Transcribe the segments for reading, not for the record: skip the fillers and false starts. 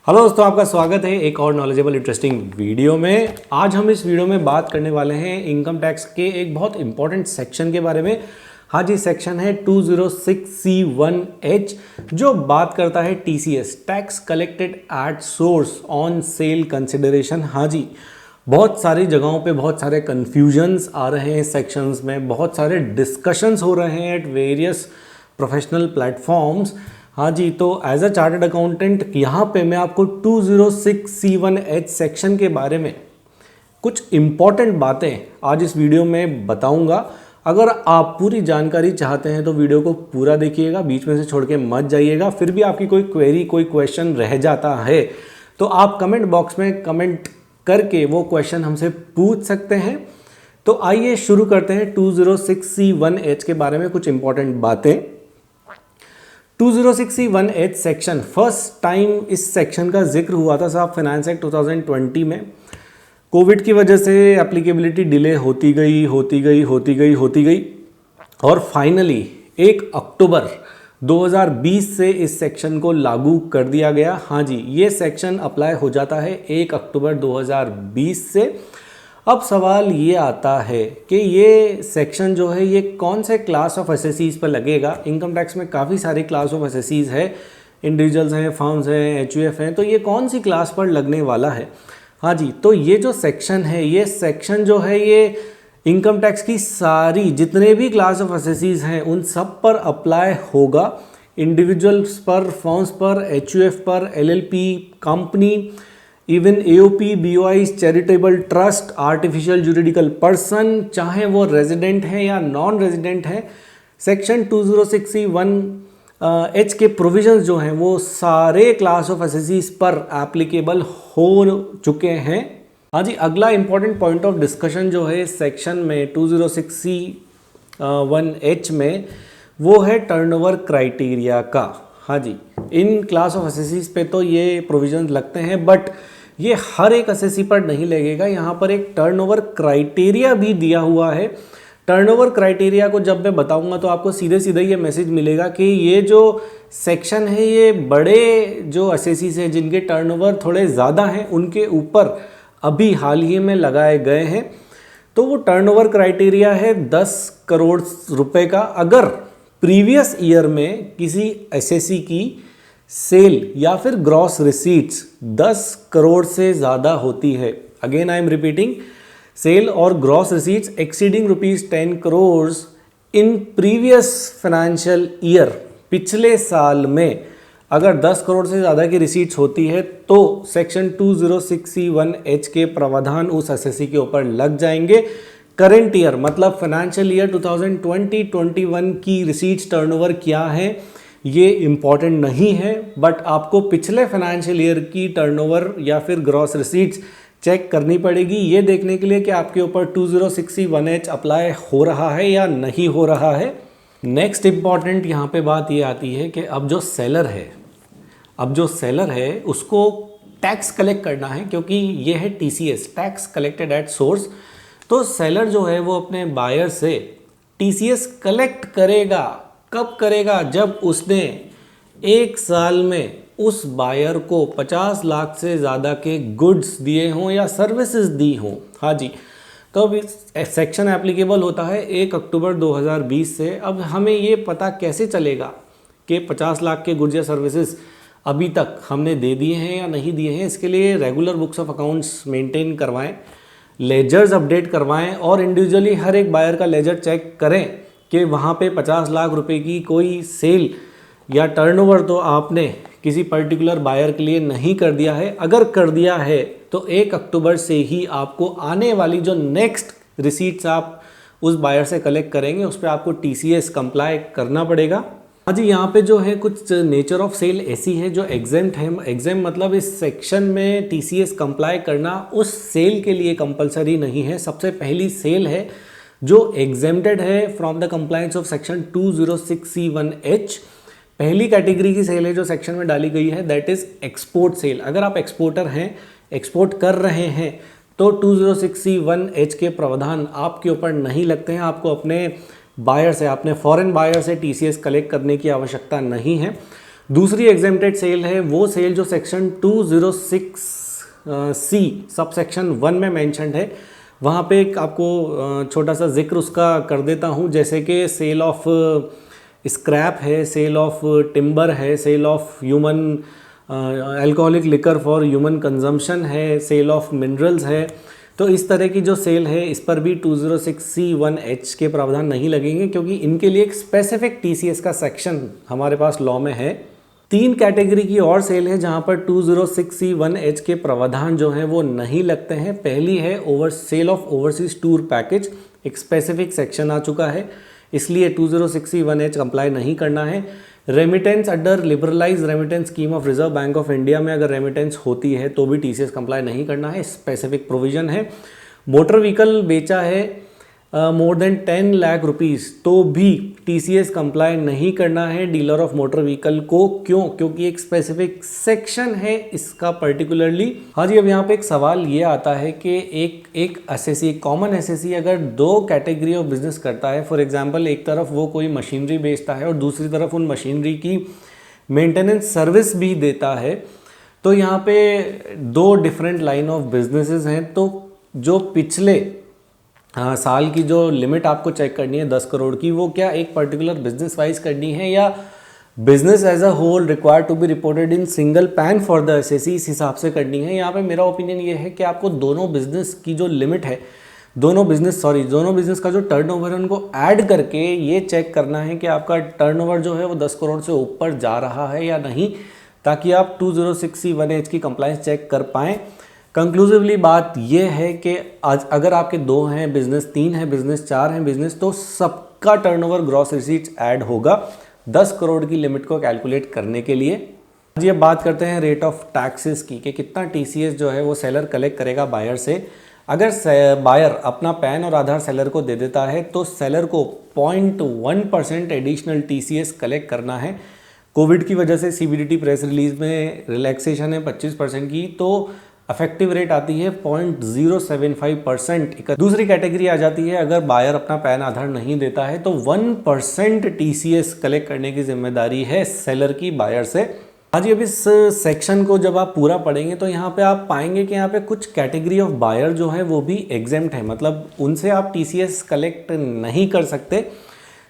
Hello दोस्तों, आपका स्वागत है एक और नॉलेजेबल इंटरेस्टिंग वीडियो में। आज हम इस वीडियो में बात करने वाले हैं इनकम टैक्स के एक बहुत इंपॉर्टेंट सेक्शन के बारे में। हाँ जी, सेक्शन है 206C1H जो बात करता है TCS, tax collected at source on sale consideration. हाँ जी, बहुत सारी जगहों पे बहुत सारे कन्फ्यूजन्स आ रहे हैं सेक्शंस में, बहुत सारे डिस्कशंस हो रहे हैं एट वेरियस प्रोफेशनल प्लेटफॉर्म्स। हाँ जी, तो एज अ चार्टर्ड अकाउंटेंट यहाँ पे मैं आपको 206C1H सेक्शन के बारे में कुछ इम्पॉर्टेंट बातें आज इस वीडियो में बताऊंगा। अगर आप पूरी जानकारी चाहते हैं तो वीडियो को पूरा देखिएगा, बीच में से छोड़ के मत जाइएगा। फिर भी आपकी कोई क्वेरी, कोई क्वेश्चन रह जाता है तो आप कमेंट बॉक्स में कमेंट करके वो क्वेश्चन हमसे पूछ सकते हैं। तो आइए शुरू करते हैं 206C1H के बारे में कुछ इंपॉर्टेंट बातें। 206C1H सेक्शन, फर्स्ट टाइम इस सेक्शन का जिक्र हुआ था साहब फाइनेंस एक्ट 2020 में। कोविड की वजह से एप्लीकेबिलिटी डिले होती गई और फाइनली 1 अक्टूबर 2020 से इस सेक्शन को लागू कर दिया गया। हाँ जी, ये सेक्शन अप्लाई हो जाता है 1 अक्टूबर 2020 से। अब सवाल ये आता है कि ये सेक्शन जो है ये कौन से क्लास ऑफ एसएससीज पर लगेगा। इनकम टैक्स में काफ़ी सारे क्लास ऑफ एसएससीज है, इंडिविजुअल्स हैं, फर्म्स हैं, एचयूएफ हैं, तो ये कौन सी क्लास पर लगने वाला है। हाँ जी, तो ये जो सेक्शन है, ये सेक्शन जो है ये इनकम टैक्स की सारी जितने भी क्लास ऑफ एसएससीज हैं उन सब पर अप्लाई होगा। इंडिविजुअल्स पर, फर्म्स पर, एचयूएफ पर, LLP, company, even AOP, BOIs, charitable trust, artificial juridical person, चाहे वो रेजिडेंट हैं या नॉन रेजिडेंट हैं, सेक्शन 206C1H के प्रोविजंस जो हैं वो सारे क्लास ऑफ एसएससीज पर एप्लीकेबल हो चुके हैं। हाँ जी, अगला इंपॉर्टेंट पॉइंट ऑफ डिस्कशन जो है सेक्शन में 206C1H में वो है टर्नओवर क्राइटेरिया का। हाँ जी, इन क्लास ऑफ एसएससीज पे तो ये प्रोविजंस लगते हैं, बट ये हर एक एसएससी पर नहीं लगेगा। यहाँ पर एक टर्नओवर क्राइटेरिया भी दिया हुआ है। टर्नओवर क्राइटेरिया को जब मैं बताऊंगा तो आपको सीधे सीधे ये मैसेज मिलेगा कि ये जो सेक्शन है ये बड़े जो एसएससीज हैं जिनके टर्नओवर थोड़े ज़्यादा हैं उनके ऊपर अभी हाल ही में लगाए गए हैं। तो वो टर्नओवर क्राइटेरिया है 10 करोड़ रुपए का। अगर प्रीवियस ईयर में किसी एसएससी की सेल या फिर ग्रॉस रिसीट्स 10 करोड़ से ज़्यादा होती है, again I am repeating, sale और gross receipts exceeding ₹10 crore in previous financial year, पिछले साल में अगर 10 करोड़ से ज़्यादा की रिसीट्स होती है तो सेक्शन 206C1H के प्रावधान उस एसएससी के ऊपर लग जाएंगे। करेंट ईयर मतलब फाइनेंशियल ईयर 2020-21 की रिसीट्स टर्नओवर क्या है ये इम्पॉर्टेंट नहीं है, बट आपको पिछले फाइनेंशियल ईयर की टर्नओवर या फिर ग्रॉस रिसीट्स चेक करनी पड़ेगी ये देखने के लिए कि आपके ऊपर 206C1H अप्लाई हो रहा है या नहीं हो रहा है। नेक्स्ट इम्पॉर्टेंट यहाँ पे बात ये आती है कि अब जो सेलर है उसको टैक्स कलेक्ट करना है, क्योंकि ये है TCS, tax collected at source. तो सेलर जो है वो अपने बायर से TCS कलेक्ट करेगा। कब करेगा? जब उसने 1 साल में उस बायर को 50 लाख से ज़्यादा के गुड्स दिए हों या सर्विसेज दी हों। हाँ जी, तो अब सेक्शन एप्लीकेबल होता है 1 अक्टूबर 2020 से। अब हमें ये पता कैसे चलेगा कि 50 लाख के गुड्स या सर्विसेज अभी तक हमने दे दिए हैं या नहीं दिए हैं। इसके लिए regular books of accounts maintain करवाएं, लेजर्स अपडेट करवाएं और इंडिविजुअली हर एक बायर का लेजर चेक करें कि वहाँ पे 50 लाख रुपए की कोई सेल या टर्नओवर तो आपने किसी पर्टिकुलर बायर के लिए नहीं कर दिया है। अगर कर दिया है तो 1 अक्टूबर से ही आपको आने वाली जो नेक्स्ट रिसीट्स आप उस बायर से कलेक्ट करेंगे उस पर आपको TCS कंप्लाई करना पड़ेगा। हाँ जी, यहाँ पे जो है कुछ नेचर ऑफ सेल ऐसी है जो एग्जेम्प्ट है। एग्जेम्प्ट मतलब इस सेक्शन में TCS कंप्लाई करना उस सेल के लिए कंपलसरी नहीं है। सबसे पहली सेल है जो एग्जेम्प्टेड है from the compliance of section 206C1H। पहली कैटेगरी की सेल है जो सेक्शन में डाली गई है, दैट इज एक्सपोर्ट सेल। अगर आप एक्सपोर्टर हैं, एक्सपोर्ट कर रहे हैं तो 206C1H के प्रावधान आपके ऊपर नहीं लगते हैं। आपको अपने बायर से, अपने फॉरेन बायर से TCS कलेक्ट करने की आवश्यकता नहीं है। दूसरी एग्जेम्प्टेड सेल है वो सेल जो सेक्शन 206C सब सेक्शन 1 में मेंशन्ड है। वहाँ पे एक आपको छोटा सा जिक्र उसका कर देता हूँ, जैसे कि सेल ऑफ स्क्रैप है, सेल ऑफ टिम्बर है, sale of human alcoholic liquor for human consumption है, सेल ऑफ मिनरल्स है। तो इस तरह की जो सेल है इस पर भी 206C1H के प्रावधान नहीं लगेंगे, क्योंकि इनके लिए एक स्पेसिफिक TCS का सेक्शन हमारे पास लॉ में है। 3 कैटेगरी की और सेल है जहां पर 206C1H के प्रावधान जो हैं वो नहीं लगते हैं। पहली है sale of overseas tour package, एक स्पेसिफिक सेक्शन आ चुका है, इसलिए 206C1H कंप्लाई नहीं करना है। Remittance under liberalise remittance scheme of Reserve Bank of India में अगर रेमिटेंस होती है तो भी TCS कंप्लाई नहीं करना है, स्पेसिफिक प्रोविजन है। मोटर व्हीकल बेचा है मोर देन 10 लाख रुपीज़ तो भी TCS कंप्लाई नहीं करना है डीलर ऑफ मोटर व्हीकल को। क्यों? क्योंकि एक स्पेसिफिक सेक्शन है इसका पर्टिकुलरली। हाँ जी, अब यहाँ पे एक सवाल ये आता है कि एक एसएससी, एक कॉमन एसएससी अगर 2 कैटेगरी ऑफ बिजनेस करता है, फॉर एग्जांपल एक तरफ वो कोई मशीनरी बेचता है और दूसरी तरफ उन मशीनरी की मेंटेनेंस सर्विस भी देता है, तो यहाँ पे 2 डिफरेंट लाइन ऑफ बिजनेसेस हैं। तो जो पिछले साल की जो लिमिट आपको चेक करनी है 10 करोड़ की, वो क्या एक पर्टिकुलर बिजनेस वाइज करनी है या business as a whole required to be reported in single PAN for the SSC, इस हिसाब से करनी है। यहाँ पे मेरा ओपिनियन ये है कि आपको दोनों बिजनेस की जो लिमिट है, दोनों बिजनेस का जो टर्नओवर है उनको ऐड करके ये चेक करना है कि आपका टर्नओवर जो है वो 10 करोड़ से ऊपर जा रहा है या नहीं, ताकि आप 206C1H की कंप्लायंस चेक कर पाएँ। कंक्लूसिवली बात यह है कि आज अगर आपके 2 हैं बिजनेस, 3 हैं बिजनेस, 4 हैं बिजनेस, तो सबका टर्नओवर ग्रॉस रिसीट्स ऐड होगा 10 करोड़ की लिमिट को कैलकुलेट करने के लिए। जी अब बात करते हैं रेट ऑफ टैक्सेस की, कि कितना TCS जो है वो सेलर कलेक्ट करेगा बायर से। अगर बायर अपना पैन और आधार सेलर को दे देता है तो सेलर को 0.1% एडिशनल TCS कलेक्ट करना है। कोविड की वजह से CBDT प्रेस रिलीज में रिलैक्सेशन है 25% की, तो इफेक्टिव रेट आती है 0.075%। दूसरी कैटेगरी आ जाती है अगर बायर अपना पैन आधार नहीं देता है तो 1% TCS कलेक्ट करने की जिम्मेदारी है सेलर की बायर से। आज अब इस सेक्शन को जब आप पूरा पढ़ेंगे तो यहाँ पे आप पाएंगे कि यहाँ पे कुछ कैटेगरी ऑफ बायर जो है वो भी एग्जेम्प्ट है, मतलब उनसे आप TCS कलेक्ट नहीं कर सकते।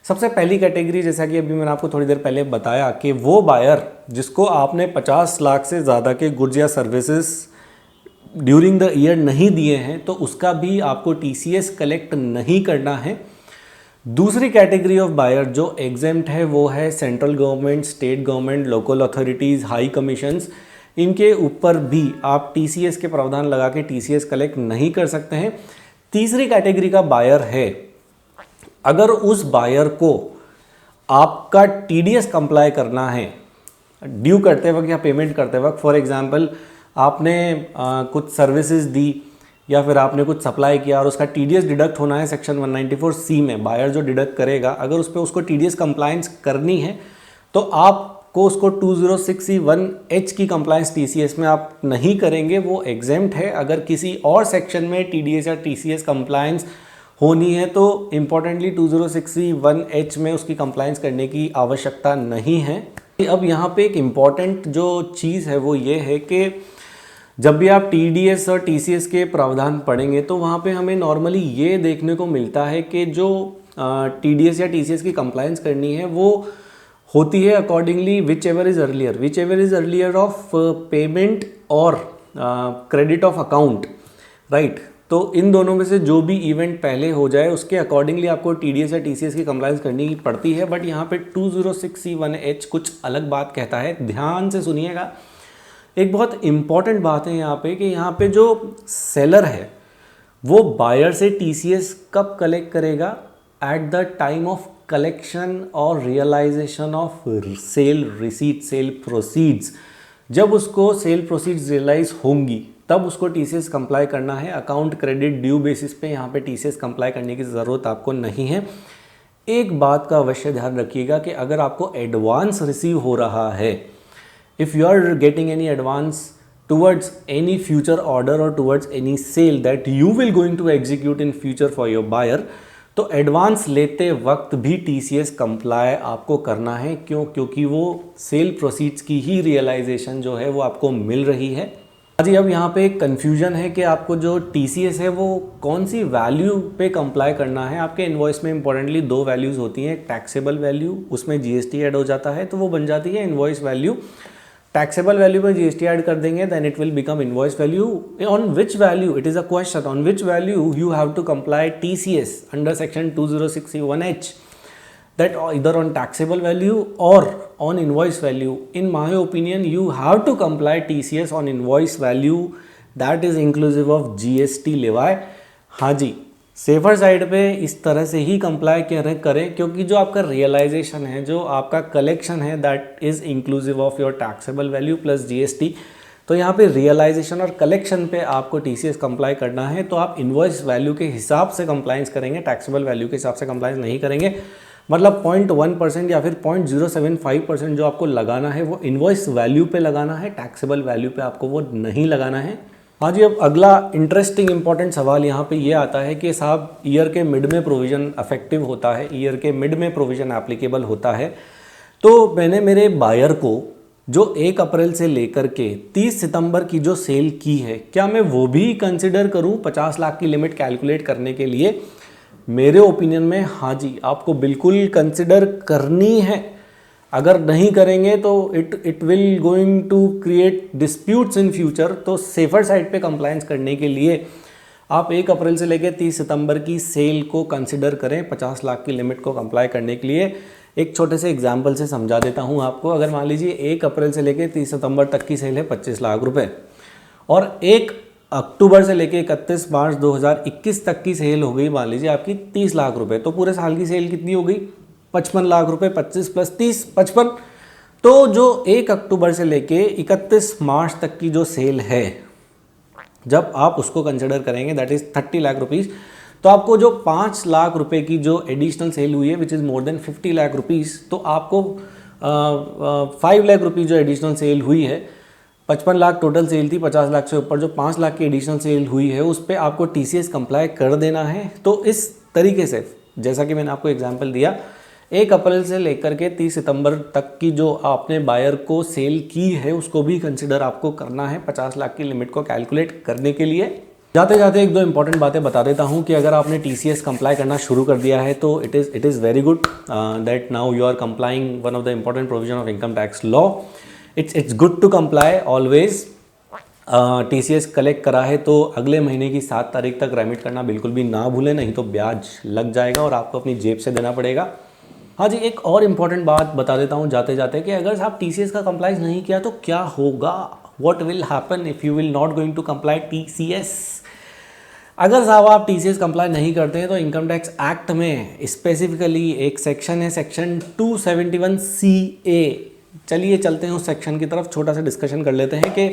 सबसे पहली कैटेगरी, जैसा कि अभी मैंने आपको थोड़ी देर पहले बताया, कि वो बायर जिसको आपने 50 लाख से ज़्यादा के गुड्स या सर्विसेज ड्यूरिंग द ईयर नहीं दिए हैं, तो उसका भी आपको TCS कलेक्ट नहीं करना है। दूसरी कैटेगरी ऑफ बायर जो एग्जेम्प्ट है वो है central government, state government, local authorities, high commissions. इनके ऊपर भी आप TCS के प्रावधान लगा के TCS कलेक्ट नहीं कर सकते हैं। तीसरी कैटेगरी का बायर है अगर उस बायर को आपका TDS कंप्लाई करना है ड्यू करते वक्त या पेमेंट करते वक्त। फॉर एग्जांपल आपने कुछ सर्विसेज दी या फिर आपने कुछ सप्लाई किया और उसका TDS डिडक्ट होना है सेक्शन 194C में, बायर जो डिडक्ट करेगा अगर उस पर उसको TDS कंप्लायंस करनी है तो आपको उसको 206C1H की कंप्लायंस TCS में आप नहीं करेंगे, वो एग्जेम्प्ट है। अगर किसी और सेक्शन में TDS या TCS कंप्लायंस होनी है तो इम्पॉर्टेंटली 206C1H में उसकी कंप्लायंस करने की आवश्यकता नहीं है। अब यहाँ पे एक इम्पॉर्टेंट जो चीज़ है वो ये है कि जब भी आप TDS और TCS के प्रावधान पढ़ेंगे तो वहाँ पे हमें नॉर्मली ये देखने को मिलता है कि जो TDS या TCS की कंप्लायंस करनी है वो होती है accordingly which ever is earlier of payment और क्रेडिट ऑफ अकाउंट, राइट। तो इन दोनों में से जो भी इवेंट पहले हो जाए उसके अकॉर्डिंगली आपको TDS या TCS की कंप्लायंस करनी पड़ती है। बट यहाँ पे 206C1H कुछ अलग बात कहता है, ध्यान से सुनिएगा। एक बहुत इम्पॉर्टेंट बात है यहाँ पे कि यहाँ पे जो सेलर है वो बायर से TCS कब कलेक्ट करेगा? At the time of collection और realisation of sale receipt, sale proceeds. जब उसको सेल प्रोसीड्स रियलाइज होंगी तब उसको TCS कंप्लाई करना है। अकाउंट क्रेडिट ड्यू बेसिस पे यहाँ पे TCS कंप्लाई करने की ज़रूरत आपको नहीं है। एक बात का अवश्य ध्यान रखिएगा कि अगर आपको एडवांस रिसीव हो रहा है, if you are getting any advance towards any future order or towards any sale that you will going to execute in future for your buyer, तो एडवांस लेते वक्त भी TCS कंप्लाई आपको करना है। क्योंकि वो सेल प्रोसीड्स की ही रियलाइजेशन जो है वो आपको मिल रही है। जी अब यहाँ पे एक कन्फ्यूजन है कि आपको जो TCS है वो कौन सी वैल्यू पे कंप्लाई करना है। आपके इन्वॉइस में इंपॉर्टेंटली 2 वैल्यूज़ होती हैं, एक टैक्सेबल वैल्यू, उसमें GST ऐड हो जाता है तो वो बन जाती है इन्वॉइस वैल्यू। टैक्सेबल वैल्यू में GST ऐड कर देंगे then it will become invoice value. On which value, it is a question, on which value you have to comply TCS under section 2061H, that either on taxable value or on invoice value. In my opinion, you have to comply TCS on invoice value that is inclusive of GST levy। हाँ जी, safer side पे इस तरह से ही comply करें क्योंकि जो आपका realisation है, जो आपका कलेक्शन है, that is inclusive of your taxable value plus GST। तो यहाँ पे रियलाइजेशन और कलेक्शन पे आपको TCS कंप्लाई करना है, तो आप इन्वॉइस वैल्यू के हिसाब से कंप्लाइंस करेंगे, टैक्सेबल वैल्यू के हिसाब से कंप्लाइंस नहीं करेंगे। मतलब 0.1% या फिर 0.075% जो आपको लगाना है वो इन्वॉइस वैल्यू पे लगाना है, टैक्सेबल वैल्यू पे आपको वो नहीं लगाना है। हाँ जी, अब अगला इंटरेस्टिंग इंपॉर्टेंट सवाल यहाँ पे ये आता है कि साहब ईयर के मिड में प्रोविज़न अफेक्टिव होता है, ईयर के मिड में प्रोविज़न एप्लीकेबल होता है। तो मैंने मेरे बायर को जो 1 अप्रैल से लेकर के 30 सितंबर की जो सेल की है, क्या मैं वो भी कंसिडर करूँ 50 लाख की लिमिट कैलकुलेट करने के लिए? मेरे ओपिनियन में हाँ जी, आपको बिल्कुल कंसिडर करनी है। अगर नहीं करेंगे तो it will going to create disputes in future. तो सेफर साइड पे कंप्लायंस करने के लिए आप 1 अप्रैल से लेकर 30 सितंबर की सेल को कंसिडर करें 50 लाख की लिमिट को कंप्लाई करने के लिए। एक छोटे से एग्जाम्पल से समझा देता हूँ आपको। अगर मान लीजिए 1 अप्रैल से लेकर 30 सितंबर तक की सेल है 25 लाख रुपये और 1 अक्टूबर से लेके 31 मार्च 2021 तक की सेल हो गई मान लीजिए आपकी 30 लाख रुपए, तो पूरे साल की सेल कितनी हो गई? 55 लाख रुपए। 25 + 30 55। तो जो 1 अक्टूबर से लेके 31 मार्च तक की जो सेल है, जब आप उसको कंसिडर करेंगे दैट इज 30 लाख रुपीज़, तो आपको जो 5 लाख रुपए की जो एडिशनल सेल हुई है which is more than 50 lakh rupees, तो आपको 5 लाख रुपीज़ जो एडिशनल सेल हुई है, 55 लाख टोटल सेल थी, 50 लाख से ऊपर जो 5 लाख की एडिशनल सेल हुई है उस पर आपको TCS कंप्लाई कर देना है। तो इस तरीके से जैसा कि मैंने आपको एग्जांपल दिया, 1 अप्रैल से लेकर के 30 सितंबर तक की जो आपने बायर को सेल की है उसको भी कंसिडर आपको करना है 50 लाख की लिमिट को कैलकुलेट करने के लिए। जाते जाते 1-2 इंपॉर्टेंट बातें बता देता हूँ कि अगर आपने TCS कंप्लाई करना शुरू कर दिया है तो it is very good that now you are complying one of the important provision of income tax law. It's good to comply always. TCS collect करा है तो अगले महीने की 7 तारीख तक रेमिट करना बिल्कुल भी ना भूलें, नहीं तो ब्याज लग जाएगा और आपको अपनी जेब से देना पड़ेगा। हाँ जी, एक और इम्पॉर्टेंट बात बता देता हूँ जाते जाते कि अगर आप TCS का कंप्लाइज नहीं किया तो क्या होगा, what will happen if you will not going to comply TCS। अगर साहब आप TCS कंप्लाई नहीं करते हैं तो इनकम टैक्स एक्ट में स्पेसिफिकली एक सेक्शन है, सेक्शन 271CA। चलिए चलते हैं उस सेक्शन की तरफ, छोटा सा डिस्कशन कर लेते हैं कि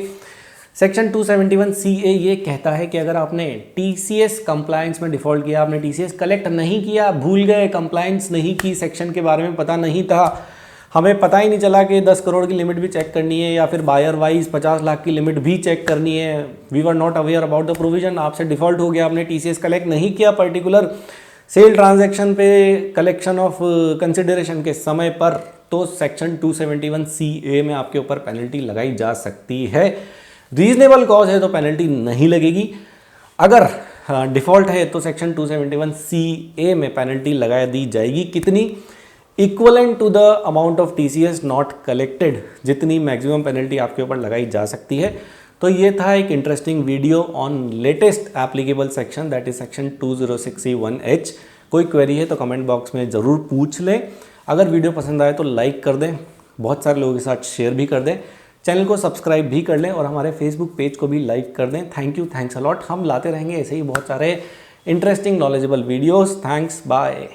सेक्शन 271CA ये कहता है कि अगर आपने TCS कंप्लायंस में डिफ़ॉल्ट किया, आपने TCS कलेक्ट नहीं किया, भूल गए, कंप्लायंस नहीं की, सेक्शन के बारे में पता नहीं था, हमें पता ही नहीं चला कि 10 करोड़ की लिमिट भी चेक करनी है या फिर बायर वाइज 50 लाख की लिमिट भी चेक करनी है, we were not aware about the provision, आपसे डिफ़ॉल्ट हो गया, आपने TCS कलेक्ट नहीं किया पर्टिकुलर सेल ट्रांजैक्शन पे कलेक्शन ऑफ कंसिडरेशन के समय पर, तो सेक्शन 271CA में आपके ऊपर पेनल्टी लगाई जा सकती है। रीजनेबल कॉज है तो पेनल्टी नहीं लगेगी, अगर डिफ़ॉल्ट है तो सेक्शन 271CA में पेनल्टी लगा दी जाएगी। कितनी? Equivalent to the amount of TCS not collected, जितनी मैक्सिमम पेनल्टी आपके ऊपर लगाई जा सकती है। तो ये था एक interesting video on latest applicable section that is section 206C1H। कोई क्वेरी है तो कमेंट बॉक्स में ज़रूर पूछ लें। अगर वीडियो पसंद आए तो लाइक कर दें, बहुत सारे लोगों के साथ शेयर भी कर दें, चैनल को सब्सक्राइब भी कर लें और हमारे फेसबुक पेज को भी लाइक कर दें। Thank you, thanks a lot. हम लाते रहेंगे ऐसे ही बहुत सारे interesting knowledgeable videos. Thanks, bye.